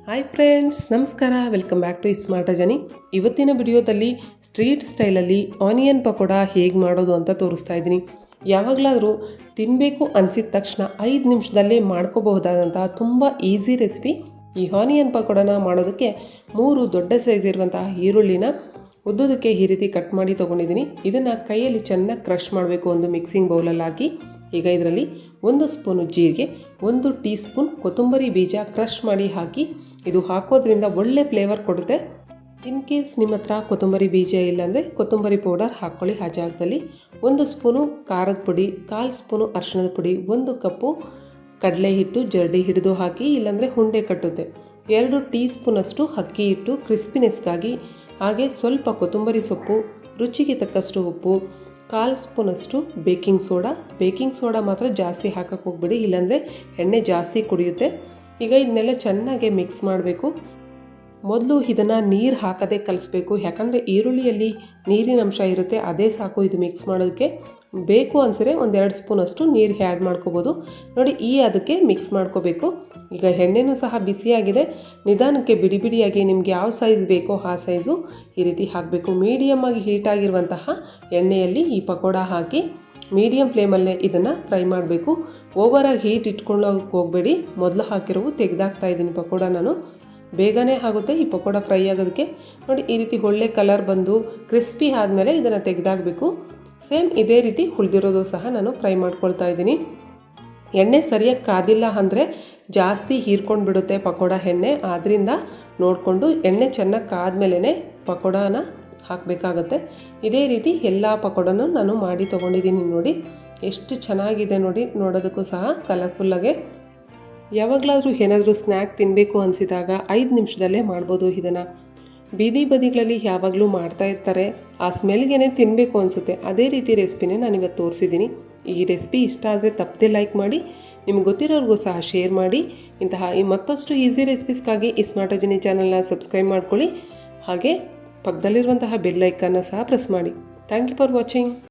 Hi friends, ನಮಸ್ಕಾರ. Welcome back to ismartrajani. ಇವತ್ತಿನ ವಿಡಿಯೋದಲ್ಲಿ ಸ್ಟ್ರೀಟ್ ಸ್ಟೈಲಲ್ಲಿ ಆನಿಯನ್ ಪಕೋಡ ಹೇಗೆ ಮಾಡೋದು ಅಂತ ತೋರಿಸ್ತಾ ಇದ್ದೀನಿ. ಯಾವಾಗಲಾದರೂ ತಿನ್ನಬೇಕು ಅನಿಸಿದ ತಕ್ಷಣ 5 ನಿಮಿಷದಲ್ಲೇ ಮಾಡ್ಕೋಬಹುದಾದಂತಹ ತುಂಬ ಈಸಿ ರೆಸಿಪಿ. ಈ ಆನಿಯನ್ ಪಕೋಡನ ಮಾಡೋದಕ್ಕೆ 3 ದೊಡ್ಡ ಸೈಜ್ ಇರುವಂತಹ ಈರುಳ್ಳಿನ ಉದ್ದುದಕ್ಕೆ ಈ ರೀತಿ ಕಟ್ ಮಾಡಿ ತೊಗೊಂಡಿದ್ದೀನಿ. ಇದನ್ನು ಕೈಯಲ್ಲಿ ಚೆನ್ನಾಗಿ ಕ್ರಷ್ ಮಾಡಬೇಕು, ಒಂದು ಮಿಕ್ಸಿಂಗ್ ಬೌಲಲ್ಲಿ ಹಾಕಿ. ಈಗ ಇದರಲ್ಲಿ 1 ಸ್ಪೂನು ಜೀರಿಗೆ, 1 ಟೀ ಸ್ಪೂನ್ ಕೊತ್ತಂಬರಿ ಬೀಜ ಕ್ರಷ್ ಮಾಡಿ ಹಾಕಿ. ಇದು ಹಾಕೋದ್ರಿಂದ ಒಳ್ಳೆ ಫ್ಲೇವರ್ ಕೊಡುತ್ತೆ. ಇನ್ ಕೇಸ್ ನಿಮ್ಮ ಹತ್ರ ಕೊತ್ತಂಬರಿ ಬೀಜ ಇಲ್ಲಾಂದರೆ ಕೊತ್ತಂಬರಿ ಪೌಡರ್ ಹಾಕ್ಕೊಳ್ಳಿ. ಆ ಜಾಗದಲ್ಲಿ 1 ಸ್ಪೂನು ಖಾರದ ಪುಡಿ, 1/4 ಸ್ಪೂನು ಅರಿಶಿಣದ ಪುಡಿ, 1 ಕಪ್ಪು ಕಡಲೆ ಹಿಟ್ಟು ಜರಡಿ ಹಿಡಿದು ಹಾಕಿ, ಇಲ್ಲಾಂದರೆ ಹುಂಡೆ ಕಟ್ಟುತ್ತೆ. 2 ಟೀ ಸ್ಪೂನಷ್ಟು ಅಕ್ಕಿ ಹಿಟ್ಟು ಕ್ರಿಸ್ಪಿನೆಸ್ಗಾಗಿ, ಹಾಗೆ ಸ್ವಲ್ಪ ಕೊತ್ತಂಬರಿ ಸೊಪ್ಪು, ರುಚಿಗೆ ತಕ್ಕಷ್ಟು ಉಪ್ಪು, 1/4 ಸ್ಪೂನಷ್ಟು ಬೇಕಿಂಗ್ ಸೋಡಾ ಮಾತ್ರ ಜಾಸ್ತಿ ಹಾಕಕ್ಕೆ ಹೋಗ್ಬೇಡಿ, ಇಲ್ಲಾಂದರೆ ಎಣ್ಣೆ ಜಾಸ್ತಿ ಕುಡಿಯುತ್ತೆ. ಈಗ ಇದನ್ನೆಲ್ಲ ಚೆನ್ನಾಗಿ ಮಿಕ್ಸ್ ಮಾಡಬೇಕು. ಮೊದಲು ಇದನ್ನು ನೀರು ಹಾಕದೆ ಕಲಿಸ್ಬೇಕು, ಯಾಕಂದರೆ ಈರುಳ್ಳಿಯಲ್ಲಿ ನೀರಿನ ಅಂಶ ಇರುತ್ತೆ, ಅದೇ ಸಾಕು ಇದು ಮಿಕ್ಸ್ ಮಾಡೋದಕ್ಕೆ. ಬೇಕು ಅನಿಸಿದ್ರೆ 1-2 ಸ್ಪೂನಷ್ಟು ನೀರು ಆ್ಯಡ್ ಮಾಡ್ಕೋಬೋದು. ನೋಡಿ, ಅದಕ್ಕೆ ಮಿಕ್ಸ್ ಮಾಡ್ಕೋಬೇಕು. ಈಗ ಎಣ್ಣೆನೂ ಸಹ ಬಿಸಿಯಾಗಿದೆ. ನಿಧಾನಕ್ಕೆ ಬಿಡಿ ಬಿಡಿಯಾಗಿ ನಿಮ್ಗೆ ಯಾವ ಸೈಜ್ ಬೇಕೋ ಆ ಸೈಜು ಈ ರೀತಿ ಹಾಕಬೇಕು. ಮೀಡಿಯಮ್ಮಾಗಿ ಹೀಟಾಗಿರುವಂತಹ ಎಣ್ಣೆಯಲ್ಲಿ ಈ ಪಕೋಡ ಹಾಕಿ ಮೀಡಿಯಮ್ ಫ್ಲೇಮಲ್ಲೇ ಇದನ್ನು ಫ್ರೈ ಮಾಡಬೇಕು. ಓವರಾಗಿ ಹೀಟ್ ಇಟ್ಕೊಳ್ಳೋಕೆ ಹೋಗಬೇಡಿ. ಮೊದಲು ಹಾಕಿರೋವು ತೆಗೆದಾಕ್ತಾ ಇದ್ದೀನಿ ಪಕೋಡ ನಾನು. ಬೇಗನೆ ಆಗುತ್ತೆ ಈ ಪಕೋಡ ಫ್ರೈ ಆಗೋದಕ್ಕೆ. ನೋಡಿ, ಈ ರೀತಿ ಒಳ್ಳೆ ಕಲರ್ ಬಂದು ಕ್ರಿಸ್ಪಿ ಆದಮೇಲೆ ಇದನ್ನು ತೆಗೆದಾಕಬೇಕು. ಸೇಮ್ ಇದೇ ರೀತಿ ಉಳಿದಿರೋದು ಸಹ ನಾನು ಫ್ರೈ ಮಾಡ್ಕೊಳ್ತಾ ಇದ್ದೀನಿ. ಎಣ್ಣೆ ಸರಿಯಾಗಿ ಕಾದಿಲ್ಲ ಅಂದರೆ ಜಾಸ್ತಿ ಹೀರ್ಕೊಂಡು ಬಿಡುತ್ತೆ ಪಕೋಡ ಎಣ್ಣೆ. ಆದ್ದರಿಂದ ನೋಡಿಕೊಂಡು ಎಣ್ಣೆ ಚೆನ್ನಾಗಿ ಕಾದ್ಮೇಲೆ ಪಕೋಡನ ಹಾಕಬೇಕಾಗತ್ತೆ. ಇದೇ ರೀತಿ ಎಲ್ಲ ಪಕೋಡನೂ ನಾನು ಮಾಡಿ ತೊಗೊಂಡಿದ್ದೀನಿ. ನೋಡಿ ಎಷ್ಟು ಚೆನ್ನಾಗಿದೆ ನೋಡಿ, ನೋಡೋದಕ್ಕೂ ಸಹ ಕಲರ್ಫುಲ್ಲಾಗೆ. ಯಾವಾಗಲಾದರೂ ಏನಾದರೂ ಸ್ನ್ಯಾಕ್ ತಿನ್ನಬೇಕು ಅನಿಸಿದಾಗ 5 ನಿಮಿಷದಲ್ಲೇ ಮಾಡ್ಬೋದು. ಇದನ್ನು ಬೀದಿ ಬದಿಗಳಲ್ಲಿ ಯಾವಾಗಲೂ ಮಾಡ್ತಾ ಇರ್ತಾರೆ, ಆ ಸ್ಮೆಲ್ಗೆ ತಿನ್ನಬೇಕು ಅನಿಸುತ್ತೆ. ಅದೇ ರೀತಿ ರೆಸಿಪಿನೇ ನಾನಿವತ್ತು ತೋರಿಸಿದ್ದೀನಿ. ಈ ರೆಸಿಪಿ ಇಷ್ಟ ಆದರೆ ತಪ್ಪದೆ ಲೈಕ್ ಮಾಡಿ, ನಿಮ್ಗೆ ಗೊತ್ತಿರೋರಿಗೂ ಸಹ ಶೇರ್ ಮಾಡಿ. ಇಂತಹ ಮತ್ತಷ್ಟು ಈಸಿ ರೆಸಿಪೀಸ್ಗಾಗಿ ismartrajani ಚಾನಲ್ನ ಸಬ್ಸ್ಕ್ರೈಬ್ ಮಾಡ್ಕೊಳ್ಳಿ. ಹಾಗೆ ಪಕ್ಕದಲ್ಲಿರುವಂತಹ ಬೆಲ್ ಐಕನ್ನ ಸಹ ಪ್ರೆಸ್ ಮಾಡಿ. Thank you for watching.